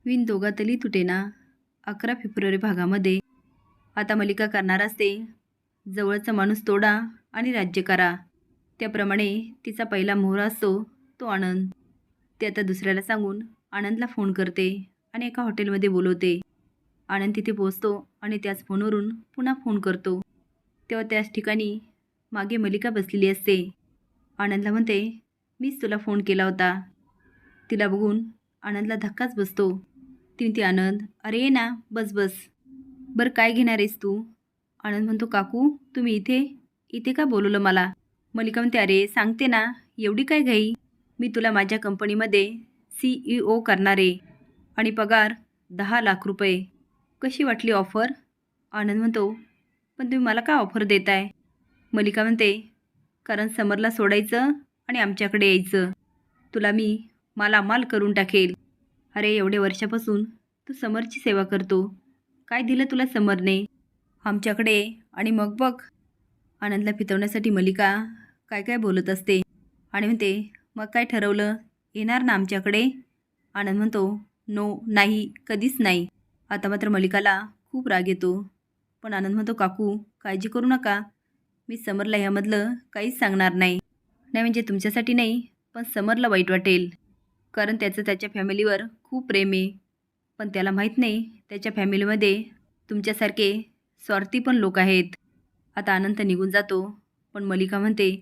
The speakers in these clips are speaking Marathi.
विण दोघातली तुटेना 11 फेब्रुवारी भागामध्ये आता मल्लिका करणार असते जवळचा माणूस तोडा आणि राज्य करा. त्याप्रमाणे तिचा पहिला मोहरा असतो तो आनंद. ते आता दुसऱ्याला सांगून आनंदला फोन करते आणि एका हॉटेलमध्ये बोलवते. आनंद तिथे पोहोचतो आणि त्याच फोनवरून पुन्हा फोन करतो. तेव्हा त्याच ठिकाणी मागे मल्लिका बसलेली असते. आनंदला म्हणते, मीच तुला फोन केला होता. तिला बघून आनंदला धक्काच बसतो. ती म्हणते, आनंद अरे ये ना, बस बस. बरं काय घेणार आहेस तू? आनंद म्हणतो, काकू तुम्ही इथे का बोलवलं मला? मल्लिका म्हणते, अरे सांगते ना, एवढी काय घाई? मी तुला माझ्या कंपनीमध्ये CEO करणार आहे आणि पगार 10 लाख रुपये. कशी वाटली ऑफर? आनंद म्हणतो, पण तुम्ही मला काय ऑफर देताय? मल्लिका म्हणते, कारण समरला सोडायचं आणि आमच्याकडे यायचं. तुला मी मालामाल करून टाकेल. अरे एवढ्या वर्षापासून तू समरची सेवा करतो. काय दिलं तुला समरने? आमच्याकडे आणि मग बघ. आनंदला फितवण्यासाठी मल्लिका काय काय बोलत असते आणि म्हणते, मग काय ठरवलं? येणार ना आमच्याकडे? आनंद म्हणतो, नो नाही, कधीच नाही. आता मात्र मल्लिकाला खूप राग येतो. पण आनंद म्हणतो, काकू काळजी करू नका. मी समरला ह्यामधलं काहीच सांगणार नाही. नाही म्हणजे तुमच्यासाठी नाही, पण समरला वाईट वाटेल. कारण त्याचं त्याच्या फॅमिलीवर खूप प्रेम आहे. पण त्याला माहीत नाही त्याच्या फॅमिलीमध्ये तुमच्यासारखे स्वार्थी पण लोक आहेत. आता आनंद निघून जातो. पण मल्लिका म्हणते,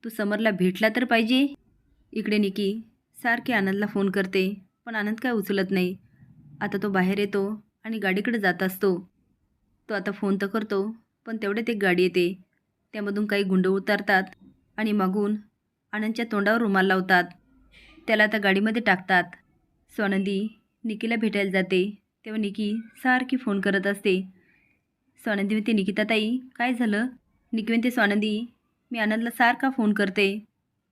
तू समरला भेटला तर पाहिजे. इकडे निकी सारखे आनंदला फोन करते, पण आनंद काय उचलत नाही. आता तो बाहेर येतो आणि गाडीकडे जात असतो. तो आता फोन तर करतो, पण तेवढ्यात एक गाडी येते. त्यामधून काही गुंड उतरतात आणि मागून आनंदच्या तोंडावर रुमाल लावतात. त्याला आता गाडीमध्ये टाकतात. स्वानंदी निकीला भेटायला जाते. तेव्हा निकी सारखी फोन करत असते. स्वानंदी म्हणते, निकिताताई काय झालं? निकी म्हणते, स्वानंदी मी आनंदला सारखा फोन करते,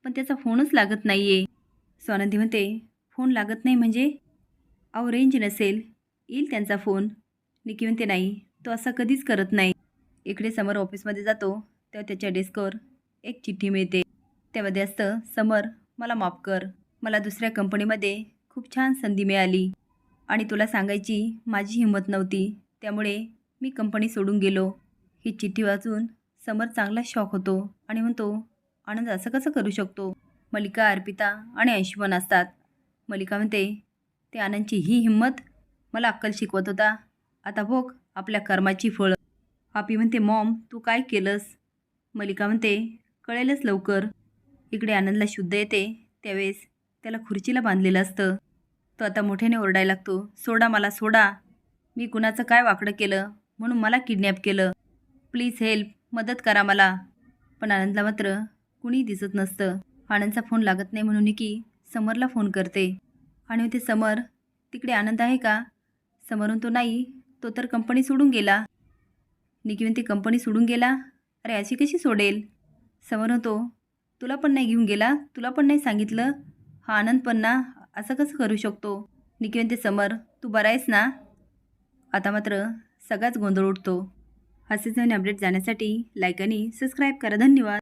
पण त्याचा फोनच लागत नाही आहे. स्वानंदी म्हणते, फोन लागत नाही म्हणजे? अहो रेंज नसेल, येईल त्यांचा फोन. निकी म्हणते, नाही तो असा कधीच करत नाही. इकडे समर ऑफिसमध्ये जातो. तेव्हा त्याच्या डेस्कवर एक चिठ्ठी मिळते. त्यामध्ये असतं, समर मला माफ कर. मला दुसऱ्या कंपनीमध्ये खूप छान संधी मिळाली आणि तुला सांगायची माझी हिंमत नव्हती. त्यामुळे मी कंपनी सोडून गेलो. ही चिठ्ठी वाचून समर चांगला शॉक होतो आणि म्हणतो, आनंद असं कसं करू शकतो? मल्लिका, अर्पिता आणि अंशुमन असतात. मल्लिका म्हणते, ते आनंदची ही हिंमत मला अक्कल शिकवत होता. आता भोग आपल्या कर्माची फळं. आपी म्हणते, मॉम तू काय केलंस? मल्लिका म्हणते, कळेलच लवकर. इकडे आनंदला शुद्ध येते. त्यावेळेस त्याला खुर्चीला बांधलेलं असतं. तो आता मोठ्याने ओरडायला लागतो, सोडा मला, सोडा. मी कुणाचं काय वाकडं केलं म्हणून मला किडनॅप केलं? प्लीज हेल्प, मदत करा मला. पण आनंदला मात्र कुणी दिसत नसतं. आनंदचा फोन लागत नाही म्हणून निकी समरला फोन करते आणि म्हणते, समर तिकडे आनंद आहे का? समर म्हणतो, नाही तो तर कंपनी सोडून गेला. निकी म्हणते, कंपनी सोडून गेला? अरे अशी कशी सोडेल? समर म्हणतो, तुला पण नाही घेऊन गेला? तुला पण नाही सांगितलं? हा आनंद पण ना, असं कसं करू शकतो? निकी म्हणते, समर तू बरा आहेस ना? आता मात्र सगळाच गोंधळ उठतो. असेच नवीन अपडेट जाण्यासाठी लाईक आणि सबस्क्राईब करा. धन्यवाद.